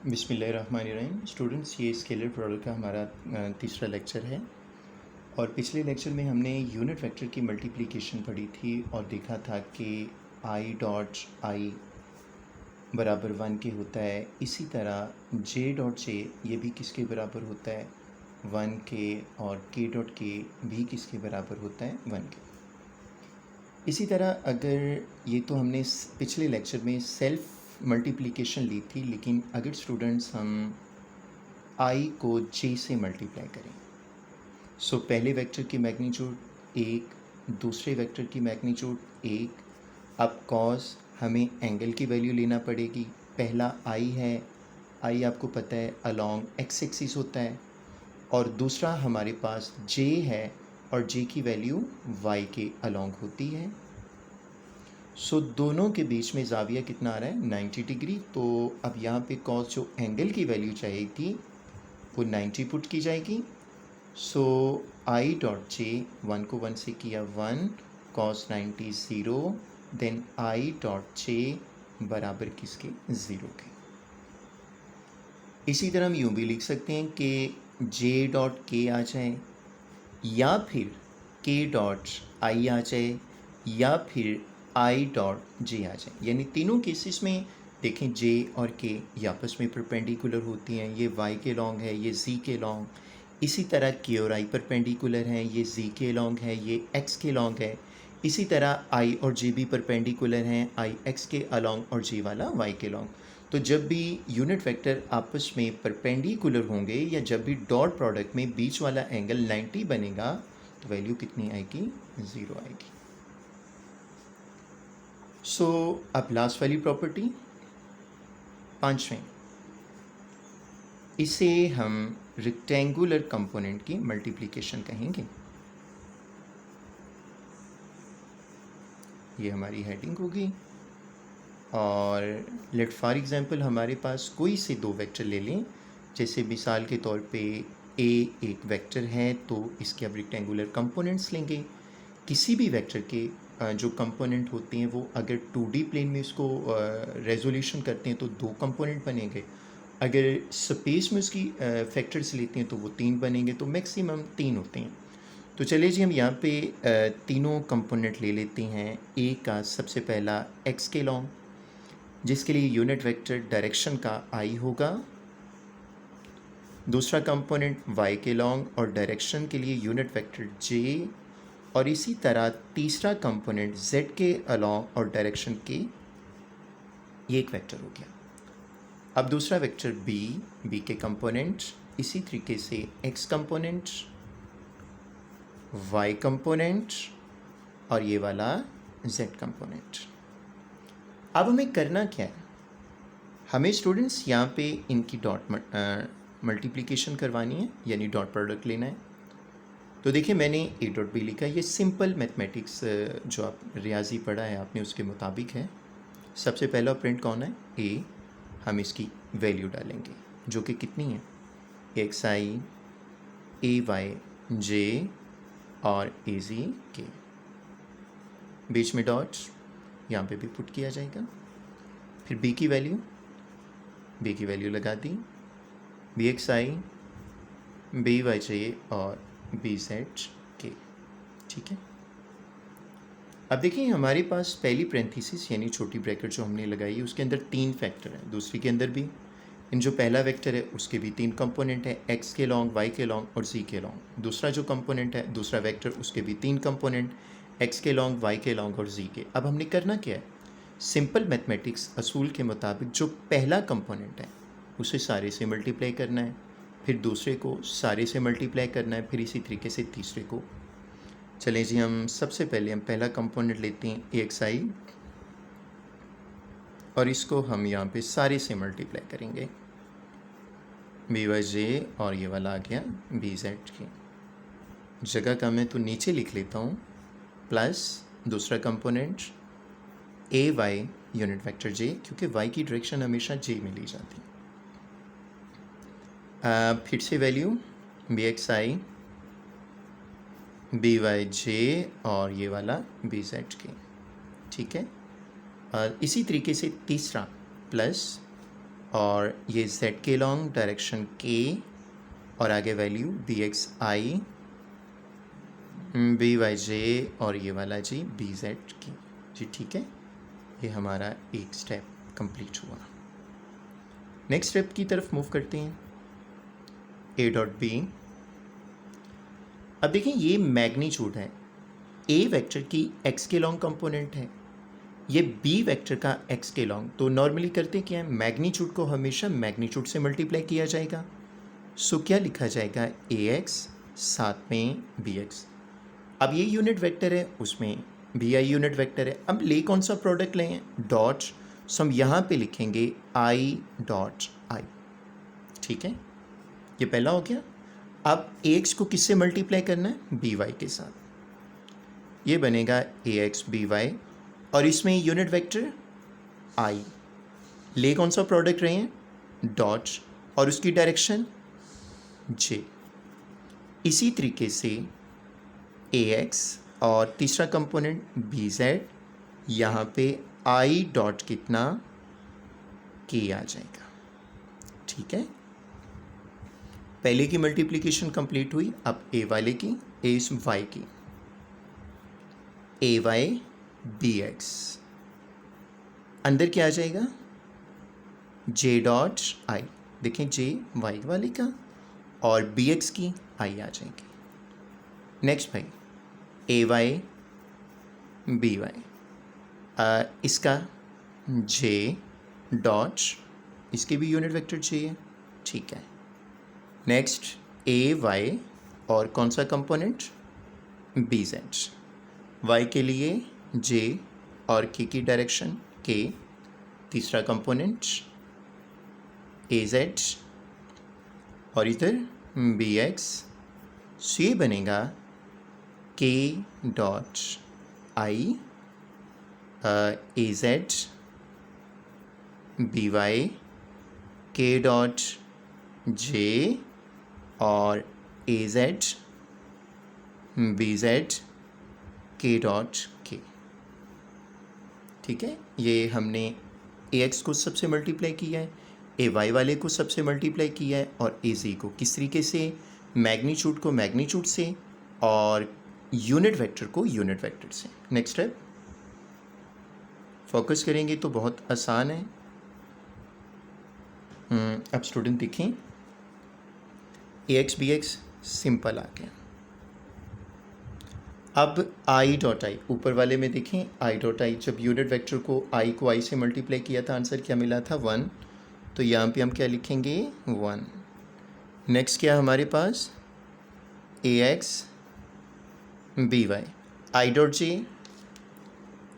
बिस्मिल्लाहिर्रहमानिर्रहीम। स्टूडेंट्स, ये scalar product का हमारा तीसरा लेक्चर है और पिछले लेक्चर में हमने यूनिट वेक्टर की मल्टीप्लिकेशन पढ़ी थी और देखा था कि आई डॉट आई बराबर 1 के होता है। इसी तरह जे डॉट जे ये भी किसके बराबर होता है 1 के, और के डॉट के भी किसके बराबर होता है 1 के। इसी तरह अगर ये तो हमने पिछले लेक्चर में सेल्फ मल्टीप्लिकेशन ली थी, लेकिन अगर स्टूडेंट्स हम आई को जे से मल्टीप्लाई करें, सो पहले वेक्टर की मैग्नीट्यूड 1, दूसरे वेक्टर की मैग्नीट्यूड 1। अब कॉस हमें एंगल की वैल्यू लेना पड़ेगी। पहला आई है, आई आपको पता है अलोंग एक्स एक्सिस होता है, और दूसरा हमारे पास जे है और जे की वैल्यू वाई के अलोंग होती है। सो दोनों के बीच में ज़ाविया कितना आ रहा है 90 डिग्री। तो अब यहाँ पे कॉस जो एंगल की वैल्यू चाहिए थी वो 90 पुट की जाएगी। सो आई डॉट जे 1 को 1 से किया 1, cos 90 0, then I dot J बराबर किसके 0 के। इसी तरह हम यूँ भी लिख सकते हैं कि जे डॉट के आ जाए या फिर के डॉट आई आ जाए या फिर आई डॉट जे आ जाए। यानी तीनों केसेस में देखें जे और के ये आपस में परपेंडिकुलर होती हैं। ये वाई के लॉन्ग है, ये जी के लॉन्ग। इसी तरह के और आई परपेंडिकुलर हैं, ये जी के लॉन्ग है, ये एक्स के लॉन्ग है। इसी तरह आई और जे भी परपेंडिकुलर हैं, आई एक्स के अलॉन्ग और जे वाला वाई के लॉन्ग। तो जब भी यूनिट वेक्टर आपस में परपेंडिकुलर होंगे या जब भी डॉट प्रोडक्ट में बीच वाला एंगल 90 बनेगा तो वैल्यू कितनी आएगी 0 आएगी। सो अब लास्ट वाली प्रॉपर्टी 5वें, इसे हम रेक्टेंगुलर कंपोनेंट की मल्टीप्लिकेशन कहेंगे। ये हमारी हेडिंग होगी और लेट फॉर एग्जांपल हमारे पास कोई से दो वेक्टर ले लें। जैसे मिसाल के तौर पे ए एक वेक्टर है तो इसके अब रेक्टेंगुलर कंपोनेंट्स लेंगे। किसी भी वेक्टर के जो कंपोनेंट होते हैं वो अगर 2D प्लेन में इसको रेजोल्यूशन करते हैं तो 2 कंपोनेंट बनेंगे। अगर स्पेस में उसकी फैक्टर्स लेते हैं तो वो 3 बनेंगे, तो मैक्सिमम 3 होते हैं। तो चलिए जी, हम यहाँ पे तीनों कंपोनेंट ले लेते हैं। ए का सबसे पहला एक्स के लॉन्ग, जिसके लिए यूनिट वेक्टर डायरेक्शन का आई होगा। दूसरा कंपोनेंट वाई के लॉन्ग और डायरेक्शन के लिए यूनिट वेक्टर जे, और इसी तरह तीसरा कंपोनेंट जेड के अलॉन्ग और डायरेक्शन के, ये एक वेक्टर हो गया। अब दूसरा वेक्टर बी के कंपोनेंट, इसी तरीके से एक्स कंपोनेंट, वाई कंपोनेंट और ये वाला जेड कंपोनेंट। अब हमें करना क्या है, हमें स्टूडेंट्स यहाँ पे इनकी डॉट मल्टीप्लिकेशन करवानी है, यानी डॉट प्रोडक्ट लेना है। तो देखिए मैंने ए डॉट बी लिखा है। ये सिंपल मैथमेटिक्स जो आप रियाजी पढ़ा है आपने उसके मुताबिक है। सबसे पहला ऑपरेंड कौन है ए, हम इसकी वैल्यू डालेंगे जो कि कितनी है एक्स आई ए वाई जे और ए जी के। बीच में डॉट यहाँ पे भी पुट किया जाएगा। फिर बी की वैल्यू लगा दी, बी एक्स आई बी वाई जे और बी जेड के। ठीक है। अब देखिए हमारे पास पहली पैरेंथेसिस यानी छोटी ब्रैकेट जो हमने लगाई है उसके अंदर 3 फैक्टर हैं, दूसरी के अंदर भी। इन जो पहला वेक्टर है उसके भी 3 कंपोनेंट है, एक्स के लॉन्ग, वाई के लॉन्ग और जी के लॉन्ग। दूसरा जो कंपोनेंट है दूसरा वेक्टर उसके भी 3 कंपोनेंट, एक्स के लॉन्ग, वाई के लॉन्ग और जी के। अब हमने करना क्या है, सिंपल मैथमेटिक्स असूल के मुताबिक जो पहला कंपोनेंट है उसे सारे से मल्टीप्लाई करना है, फिर दूसरे को सारे से मल्टीप्लाई करना है, फिर इसी तरीके से तीसरे को। चलें जी, हम सबसे पहले हम पहला कंपोनेंट लेते हैं ए एक्स आई और इसको हम यहाँ पे सारे से मल्टीप्लाई करेंगे, बी वाई जे और ये वाला आ गया बी जेड की। जगह कम है तो नीचे लिख लेता हूँ, प्लस दूसरा component A Y unit vector J, क्योंकि वाई की डायरेक्शन हमेशा जे में ली जाती है। फिर से वैल्यू बी एक्स आई बी वाई जे और ये वाला बी जेड के। ठीक है। और इसी तरीके से तीसरा प्लस और ये z के लॉन्ग डायरेक्शन k और आगे वैल्यू बी एक्स आई बी वाई जे और ये वाला जी बी जेड की जी। ठीक है, ये हमारा एक स्टेप कंप्लीट हुआ। नेक्स्ट स्टेप की तरफ मूव करते हैं, ए डॉट बी। अब देखें ये मैग्नीट्यूड है, ए वेक्टर की एक्स के लॉन्ग कंपोनेंट है, ये बी वेक्टर का एक्स के लॉन्ग। तो नॉर्मली करते क्या है, मैग्नीट्यूड को हमेशा मैग्नीट्यूड से मल्टीप्लाई किया जाएगा। सो क्या लिखा जाएगा, ए एक्स साथ में बी एक्स। अब ये यूनिट वेक्टर है, उसमें भी आई यूनिट वेक्टर है। अब ले कौन सा प्रोडक्ट लें, डॉट। सो हम यहाँ पे लिखेंगे आई डॉट आई। ठीक है, ये पहला हो गया। अब ए एक्स को किससे मल्टीप्लाई करना है, बी वाई के साथ। ये बनेगा ए एक्स बी वाई और इसमें यूनिट वेक्टर आई। ले कौन सा प्रोडक्ट रहे हैं, डॉट, और उसकी डायरेक्शन जे। इसी तरीके से ए एक्स और तीसरा कंपोनेंट बी जेड, यहाँ पे आई डॉट कितना के आ जाएगा। ठीक है, पहले की मल्टीप्लिकेशन कंप्लीट हुई। अब ए वाले की, ए वाई की, ए वाई बी एक्स, अंदर क्या आ जाएगा, जे डॉट आई। देखें जे वाई वाले का और बी एक्स की आई आ जाएगी। नेक्स्ट भाई ए वाई बी वाई, इसका जे डॉट, इसके भी यूनिट वेक्टर जे है। ठीक है, नेक्स्ट ए वाई और कौन सा कंपोनेंट, बी जेड। वाई के लिए जे और के की डायरेक्शन के, तीसरा कंपोनेंट ए जेड और इधर बी एक्स। सो ये बनेगा K dot I A Z B Y K dot J और A Z B Z K dot K. ठीक है, ये हमने ए एक्स को सबसे मल्टीप्लाई किया है, ए वाई वाले को सबसे मल्टीप्लाई किया है और ए जी को किस तरीके से, मैग्नीट्यूड को मैग्नीट्यूड से और यूनिट वेक्टर को यूनिट वेक्टर से। नेक्स्ट स्टेप फोकस करेंगे तो बहुत आसान है। अब स्टूडेंट देखें, ए एक्स बी एक्स सिंपल आ गया। अब आई डॉट आई, ऊपर वाले में देखें आई डॉट आई, जब यूनिट वेक्टर को आई से मल्टीप्लाई किया था, आंसर क्या मिला था, 1। तो यहाँ पे हम क्या लिखेंगे, 1। नेक्स्ट क्या हमारे पास, A X B Y, I dot J,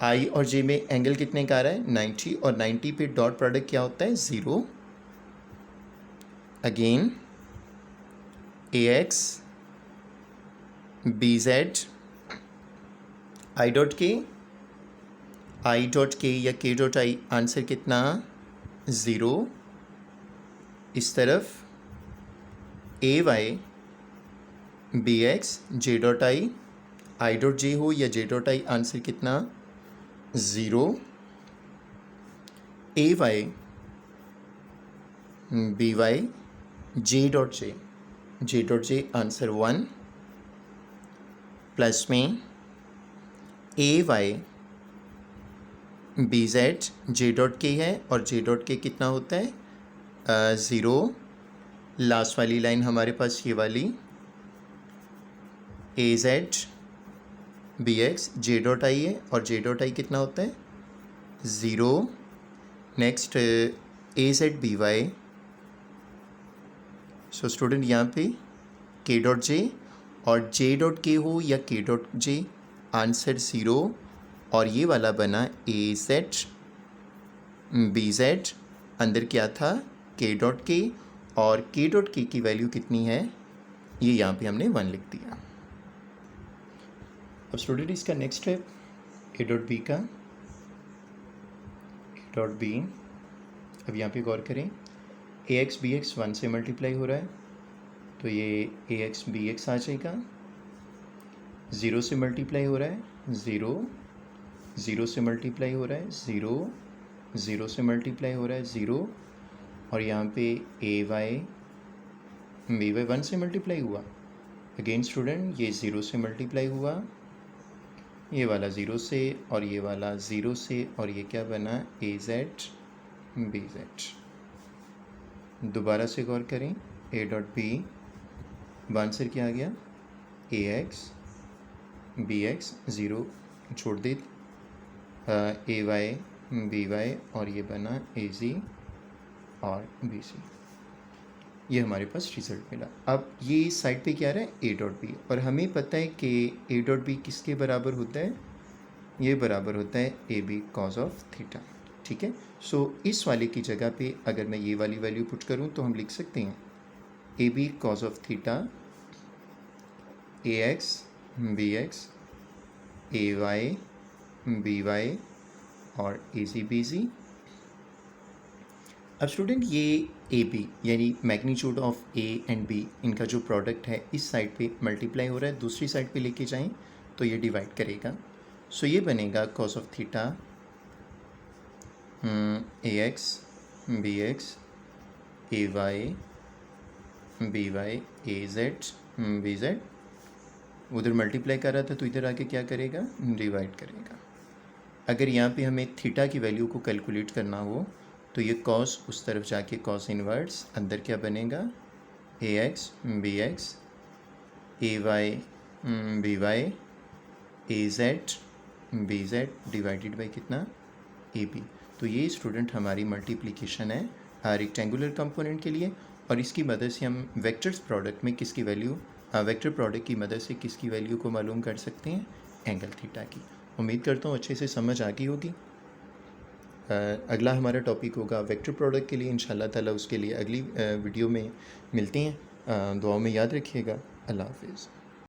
I और जे में एंगल कितने का आ रहा है, 90, और 90 पे डॉट प्रोडक्ट क्या होता है, 0। Again A X B Z, I dot K या के डॉट आई, आंसर कितना, 0। इस तरफ A Y B X J dot I dot J हो या जे डॉट आई, आंसर कितना, 0। A Y B Y J dot J, answer 1। Plus में A Y B Z J dot K है और J dot के कितना होता है, 0। लास्ट वाली लाइन हमारे पास ये वाली, A Z B X J dot I है और जे डॉट आई कितना होता है, 0। Next A Z B Y. So student यहाँ पे के डॉट जे और जे डॉट के हो या के डॉट जे, आंसर 0। और ये वाला बना ए जेड बी जेड, अंदर क्या था, के डॉट के, और के डॉट के की वैल्यू कितनी है, ये यहाँ पे हमने 1 लिख दिया। अब स्टूडेंट इसका next step, A dot B का, ए डॉट बी। अब यहाँ पे गौर करें, ए एक्स बी एक्स 1 से मल्टीप्लाई हो रहा है, तो ये ए एक्स बी एक्स आ जाएगा। 0 से मल्टीप्लाई हो रहा है, 0, 0 से मल्टीप्लाई हो रहा है, 0, 0 से मल्टीप्लाई हो रहा है, 0, और यहाँ पे ए वाई बी वाई 1 से मल्टीप्लाई हुआ। अगेन स्टूडेंट ये 0 से मल्टीप्लाई हुआ, ये वाला 0 से और ये वाला 0 से, और ये क्या बना, ए जेड बी जेड। दोबारा से गौर करें, ए डॉट बी आंसर क्या आ गया, ए एक्स बी एक्स, 0 छोड़ दे, ए वाई बी वाई, और ये बना ए जी और बी सी। ये हमारे पास रिजल्ट मिला। अब ये साइड पे क्या रहा है, ए डॉट बी, और हमें पता है कि ए डॉट बी किसके बराबर होता है, ये बराबर होता है A B cos of theta. ठीक है, सो इस वाले की जगह पे अगर मैं ये वाली वैल्यू पुट करूँ तो हम लिख सकते हैं A B cos of theta A X B X, A Y B Y और ए सी बी सी। अब स्टूडेंट ये ए बी यानी magnitude of A and B, इनका जो प्रोडक्ट है इस साइड पे मल्टीप्लाई हो रहा है, दूसरी साइड पे लेके जाएं तो ये डिवाइड करेगा। सो ये बनेगा cos of theta A X B X, A Y B Y, A Z B Z. उधर मल्टीप्लाई कर रहा था तो इधर आके क्या करेगा, डिवाइड करेगा। अगर यहाँ पे हमें थीटा की वैल्यू को कैलकुलेट करना हो तो ये कॉस उस तरफ जाके कॉस इनवर्स, अंदर क्या बनेगा, A X B X, A Y B Y, A Z B Z divided by कितना, ए बी। तो ये स्टूडेंट हमारी मल्टीप्लिकेशन है रेक्टेंगुलर कंपोनेंट के लिए, और इसकी मदद से हम वेक्टर्स प्रोडक्ट में किसकी वैल्यू, वेक्टर प्रोडक्ट की मदद से किसकी वैल्यू को मालूम कर सकते हैं, एंगल थीटा की। उम्मीद करता हूँ अच्छे से समझ आ गई होगी। अगला हमारा टॉपिक होगा वेक्टर प्रोडक्ट के लिए इंशाल्लाह ताला, उसके लिए अगली वीडियो में मिलते हैं। दुआओं में याद रखिएगा। अल्लाह हाफिज़।